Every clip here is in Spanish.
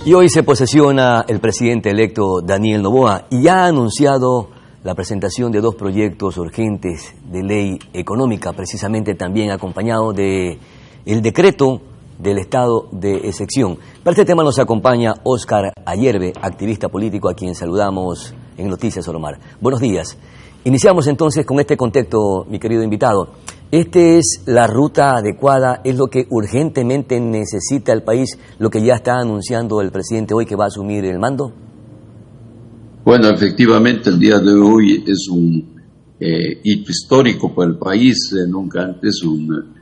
Y hoy se posesiona el presidente electo Daniel Noboa y ya ha anunciado la presentación de 2 proyectos urgentes de ley económica, precisamente también acompañado de el decreto del estado de excepción. Para este tema nos acompaña Óscar Ayerbe, activista político a quien saludamos en Noticias Oromar. Buenos días. Iniciamos entonces con este contexto, mi querido invitado. ¿Esta es la ruta adecuada? ¿Es lo que urgentemente necesita el país, lo que ya está anunciando el presidente hoy que va a asumir el mando? Bueno, efectivamente el día de hoy es un hito histórico para el país. Nunca antes un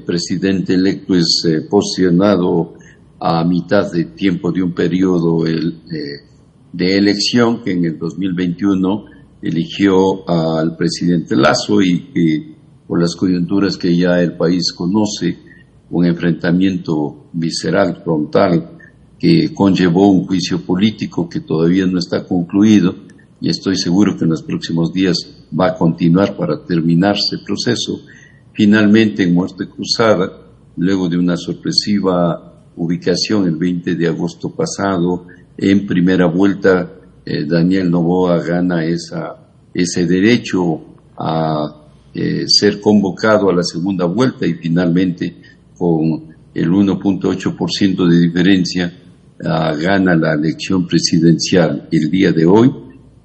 presidente electo es posicionado a mitad de tiempo de un periodo de elección que en el 2021 eligió al presidente Lasso y que por las coyunturas que ya el país conoce, un enfrentamiento visceral, frontal, que conllevó un juicio político que todavía no está concluido y estoy seguro que en los próximos días va a continuar para terminarse el proceso. Finalmente, en muerte cruzada, luego de una sorpresiva ubicación el 20 de agosto pasado, en primera vuelta, Daniel Noboa gana ese derecho a ser convocado a la segunda vuelta y finalmente con el 1.8% de diferencia gana la elección presidencial el día de hoy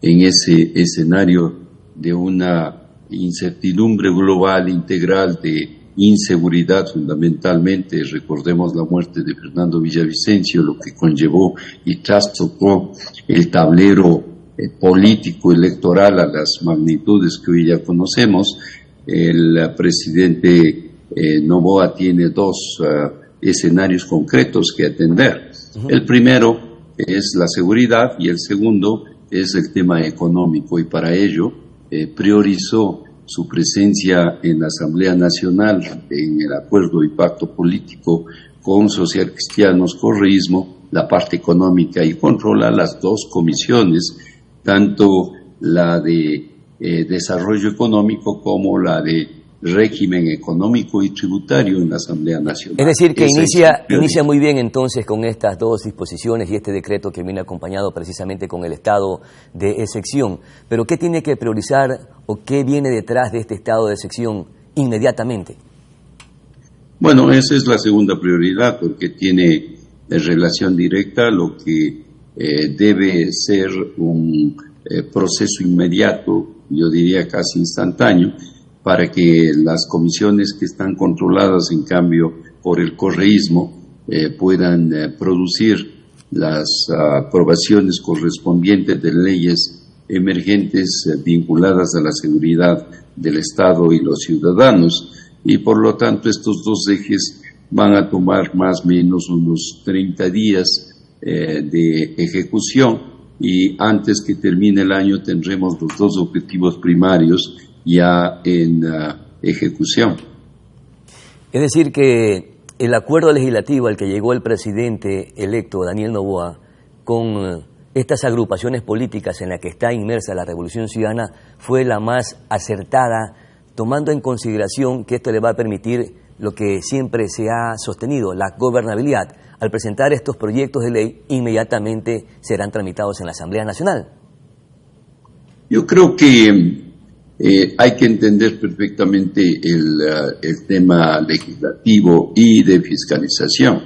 en ese escenario de una incertidumbre global integral de inseguridad fundamentalmente. Recordemos la muerte de Fernando Villavicencio, lo que conllevó y trastocó el tablero político electoral a las magnitudes que hoy ya conocemos. El presidente Noboa tiene 2 escenarios concretos que atender. El primero es la seguridad y el segundo es el tema económico y para ello priorizó su presencia en la Asamblea Nacional en el acuerdo y pacto político con socialcristianos, correísmo, la parte económica y controla las 2 comisiones, tanto la de desarrollo económico como la de régimen económico y tributario en la Asamblea Nacional. Es decir, que inicia muy bien entonces con estas 2 disposiciones y este decreto que viene acompañado precisamente con el estado de excepción. Pero ¿qué tiene que priorizar o qué viene detrás de este estado de excepción inmediatamente? Bueno, esa es la segunda prioridad porque tiene relación directa a lo que debe ser un proceso inmediato, yo diría casi instantáneo, para que las comisiones que están controladas en cambio por el correísmo puedan producir las aprobaciones correspondientes de leyes emergentes vinculadas a la seguridad del Estado y los ciudadanos. Y por lo tanto estos 2 ejes van a tomar más o menos unos 30 días de ejecución y antes que termine el año tendremos los 2 objetivos primarios ya en ejecución. Es decir que el acuerdo legislativo al que llegó el presidente electo Daniel Noboa con estas agrupaciones políticas en las que está inmersa la Revolución Ciudadana fue la más acertada, tomando en consideración que esto le va a permitir lo que siempre se ha sostenido, la gobernabilidad. Al presentar estos proyectos de ley, inmediatamente serán tramitados en la Asamblea Nacional. Yo creo que hay que entender perfectamente el tema legislativo y de fiscalización.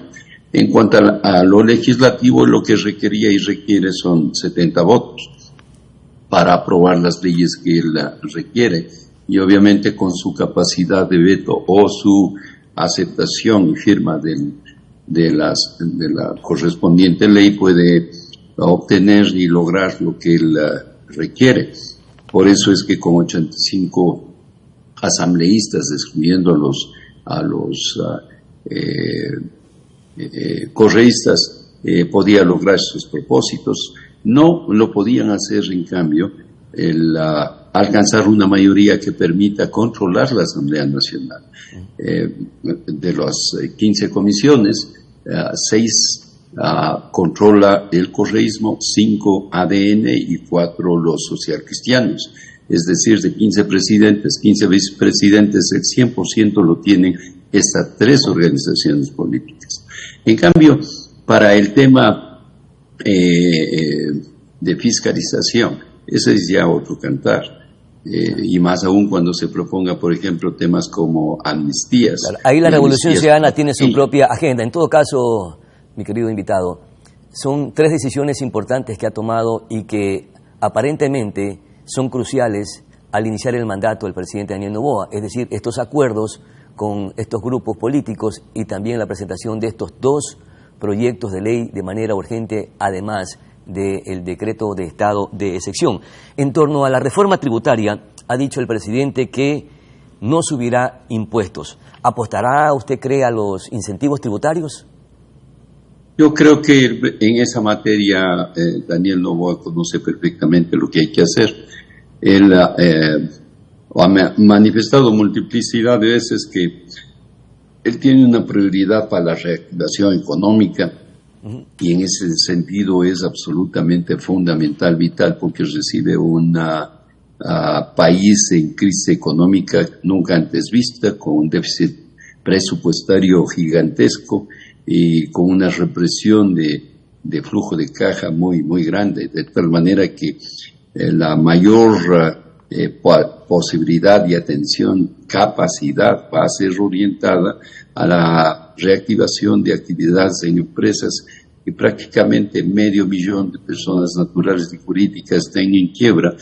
En cuanto a lo legislativo, lo que requería y requiere son 70 votos para aprobar las leyes que él requiere y obviamente con su capacidad de veto o su aceptación y firma de la correspondiente ley puede obtener y lograr lo que él requiere. Por eso es que con 85 asambleístas, excluyendo a los correístas, podía lograr sus propósitos. No lo podían hacer, en cambio, alcanzar una mayoría que permita controlar la Asamblea Nacional. De las 15 comisiones, 6 controla el correísmo, 5 ADN y 4 los socialcristianos. Es decir, de 15 presidentes, 15 vicepresidentes, el 100% lo tienen estas 3 organizaciones políticas. En cambio, para el tema de fiscalización. Ese es ya otro cantar. Y más aún cuando se proponga, por ejemplo, temas como amnistías. Claro, ahí la Revolución Ciudadana tiene su propia agenda. En todo caso, mi querido invitado, son 3 decisiones importantes que ha tomado y que aparentemente son cruciales al iniciar el mandato del presidente Daniel Noboa, es decir, estos acuerdos con estos grupos políticos y también la presentación de estos 2 proyectos de ley de manera urgente, además del decreto de estado de excepción. En torno a la reforma tributaria, ha dicho el presidente que no subirá impuestos. ¿Apostará, usted cree, a los incentivos tributarios? Yo creo que en esa materia Daniel Noboa conoce perfectamente lo que hay que hacer. Él ha manifestado multiplicidad de veces que él tiene una prioridad para la reactivación económica y en ese sentido es absolutamente fundamental, vital, porque recibe un país en crisis económica nunca antes vista, con un déficit presupuestario gigantesco y con una represión de flujo de caja muy, muy grande, de tal manera que la mayor posibilidad de atención, capacidad va a ser orientada a la reactivación de actividades en empresas que prácticamente 500,000 de personas naturales y jurídicas están en quiebra,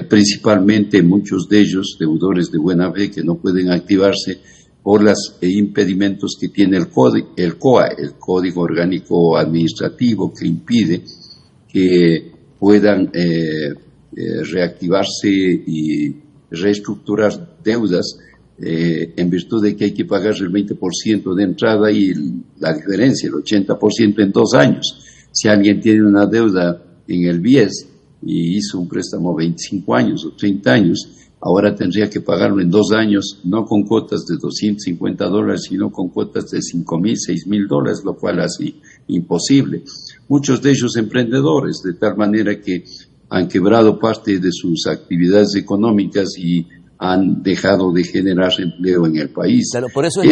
principalmente muchos de ellos deudores de buena fe que no pueden activarse por los impedimentos que tiene el COA, el Código Orgánico Administrativo, que impide que puedan reactivarse y reestructurar deudas en virtud de que hay que pagar el 20% de entrada y la diferencia, el 80% en 2 años. Si alguien tiene una deuda en el BIES y hizo un préstamo 25 años o 30 años, ahora tendría que pagarlo en 2 años, no con cuotas de $250, sino con cuotas de $5,000, $6,000, lo cual hace imposible. Muchos de ellos emprendedores, de tal manera que han quebrado parte de sus actividades económicas y han dejado de generar empleo en el país. Claro, por eso es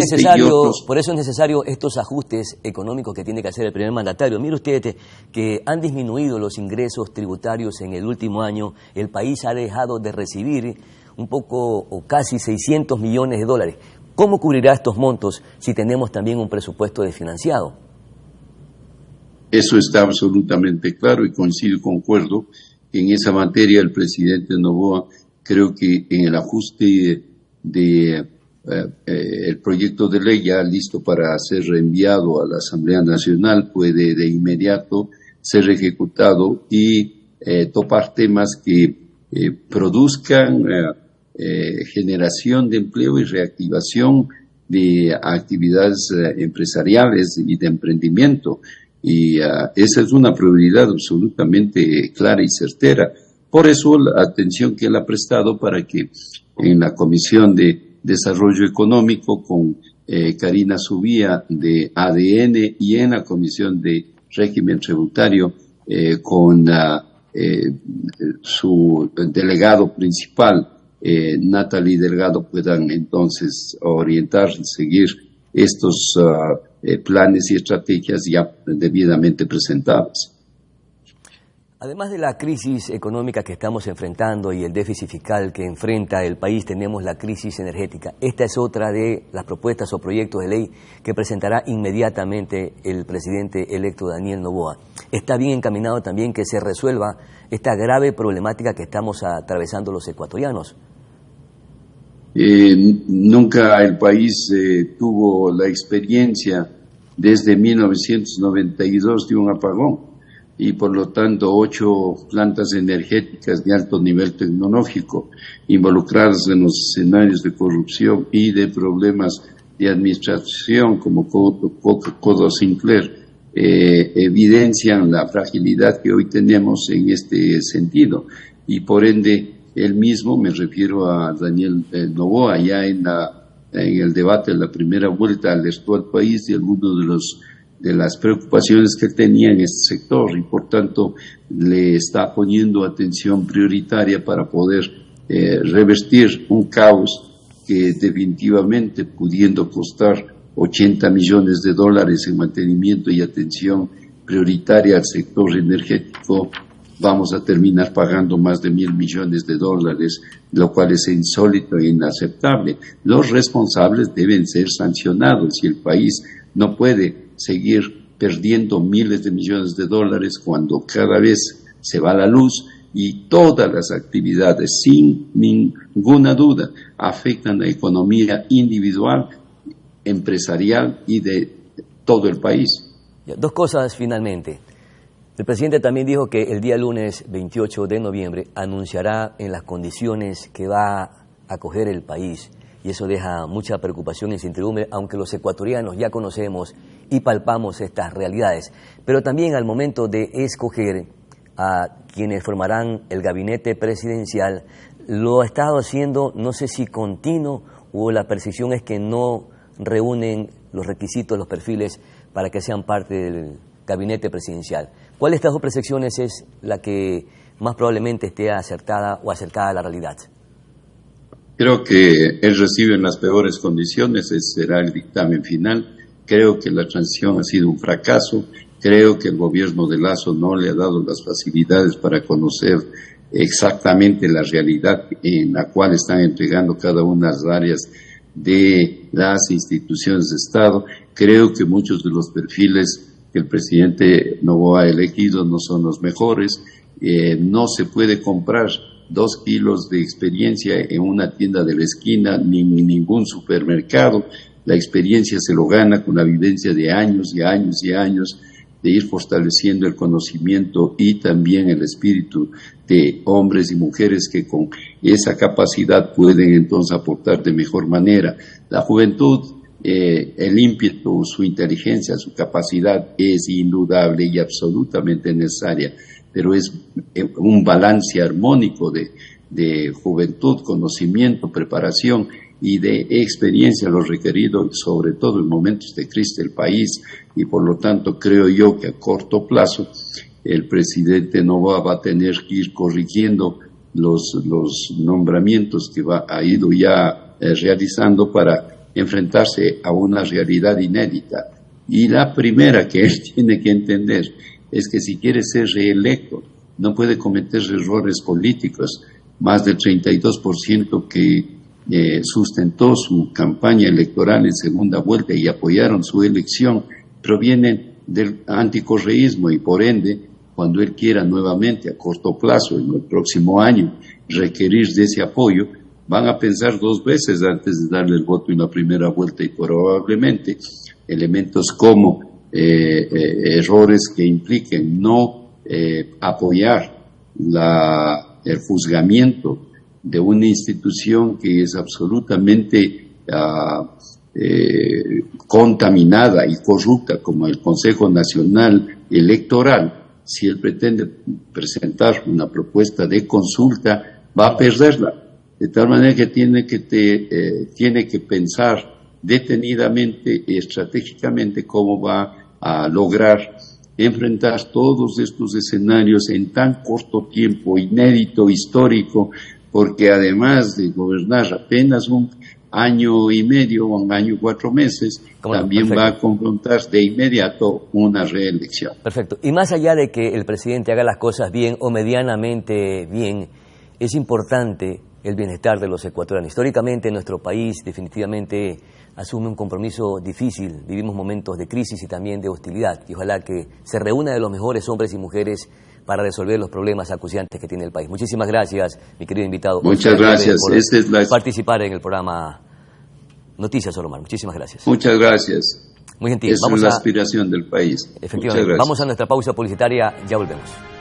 necesario estos ajustes económicos que tiene que hacer el primer mandatario. Mire usted que han disminuido los ingresos tributarios en el último año. El país ha dejado de recibir un poco o casi $600 millones. ¿Cómo cubrirá estos montos si tenemos también un presupuesto desfinanciado? Eso está absolutamente claro y concuerdo. En esa materia el presidente Noboa, creo que en el ajuste de el proyecto de ley ya listo para ser reenviado a la Asamblea Nacional puede de inmediato ser ejecutado y topar temas que produzcan generación de empleo y reactivación de actividades empresariales y de emprendimiento. Y esa es una prioridad absolutamente clara y certera. Por eso la atención que él ha prestado para que en la Comisión de Desarrollo Económico con Karina Subía de ADN y en la Comisión de Régimen Tributario con su delegado principal, Natalie Delgado, puedan entonces orientar y seguir estos planes y estrategias ya debidamente presentadas. Además de la crisis económica que estamos enfrentando y el déficit fiscal que enfrenta el país, tenemos la crisis energética. Esta es otra de las propuestas o proyectos de ley que presentará inmediatamente el presidente electo Daniel Noboa. Está bien encaminado también que se resuelva esta grave problemática que estamos atravesando los ecuatorianos. Nunca el país tuvo la experiencia desde 1992 de un apagón y por lo tanto 8 plantas energéticas de alto nivel tecnológico involucradas en los escenarios de corrupción y de problemas de administración como Codo Sinclair evidencian la fragilidad que hoy tenemos en este sentido y por ende él mismo, me refiero a Daniel Noboa, ya en el debate de la primera vuelta alertó al país de algunos de las preocupaciones que tenía en este sector y por tanto le está poniendo atención prioritaria para poder revertir un caos que definitivamente, pudiendo costar $80 millones en mantenimiento y atención, prioritaria al sector energético, vamos a terminar pagando más de $1.000 millones, lo cual es insólito e inaceptable. Los responsables deben ser sancionados y el país no puede seguir perdiendo miles de millones de dólares cuando cada vez se va la luz y todas las actividades, sin ninguna duda, afectan la economía individual, empresarial y de todo el país. Dos cosas finalmente. El presidente también dijo que el día lunes 28 de noviembre anunciará en las condiciones que va a acoger el país. Y eso deja mucha preocupación e incertidumbre, aunque los ecuatorianos ya conocemos y palpamos estas realidades. Pero también al momento de escoger a quienes formarán el gabinete presidencial, lo ha estado haciendo, no sé si continuo o la percepción es que no reúnen los requisitos, los perfiles para que sean parte del gabinete presidencial. ¿Cuál de estas dos percepciones es la que más probablemente esté acertada o acercada a la realidad? Creo que él recibe en las peores condiciones, ese será el dictamen final. Creo que la transición ha sido un fracaso. Creo que el gobierno de Lasso no le ha dado las facilidades para conocer exactamente la realidad en la cual están entregando cada una de las áreas de las instituciones de Estado. Creo que muchos de los perfiles que el presidente Noboa ha elegido no son los mejores. No se puede comprar 2 kilos de experiencia en una tienda de la esquina ni en ningún supermercado. La experiencia se lo gana con la vivencia de años y años y años de ir fortaleciendo el conocimiento y también el espíritu de hombres y mujeres que con esa capacidad pueden entonces aportar de mejor manera. La juventud, el ímpetu, su inteligencia, su capacidad es indudable y absolutamente necesaria, pero es un balance armónico de juventud, conocimiento, preparación y de experiencia lo requerido, sobre todo en momentos de crisis del país, y por lo tanto creo yo que a corto plazo el presidente Noboa va a tener que ir corrigiendo los nombramientos que ha ido ya realizando para enfrentarse a una realidad inédita. Y la primera que él tiene que entender es que si quiere ser reelecto no puede cometer errores políticos. Más del 32% que sustentó su campaña electoral en segunda vuelta y apoyaron su elección provienen del anticorreísmo y por ende, cuando él quiera nuevamente a corto plazo, en el próximo año, requerir de ese apoyo, van a pensar 2 veces antes de darle el voto en la primera vuelta y probablemente elementos como errores que impliquen no apoyar el juzgamiento de una institución que es absolutamente contaminada y corrupta como el Consejo Nacional Electoral. Si él pretende presentar una propuesta de consulta, va a perderla. De tal manera que tiene que pensar detenidamente y estratégicamente cómo va a lograr enfrentar todos estos escenarios en tan corto tiempo, inédito, histórico, porque además de gobernar apenas un año y medio, un año y 4 meses, también perfecto, va a confrontar de inmediato una reelección. Perfecto. Y más allá de que el presidente haga las cosas bien o medianamente bien, es importante el bienestar de los ecuatorianos. Históricamente nuestro país definitivamente asume un compromiso difícil, vivimos momentos de crisis y también de hostilidad, y ojalá que se reúna de los mejores hombres y mujeres para resolver los problemas acuciantes que tiene el país. Muchísimas gracias, mi querido invitado. Muchas gracias. Por participar en el programa Noticias Solomar. Muchísimas gracias. Muchas gracias. Muy gentil. Esa es la aspiración del país. Efectivamente. Vamos a nuestra pausa publicitaria, ya volvemos.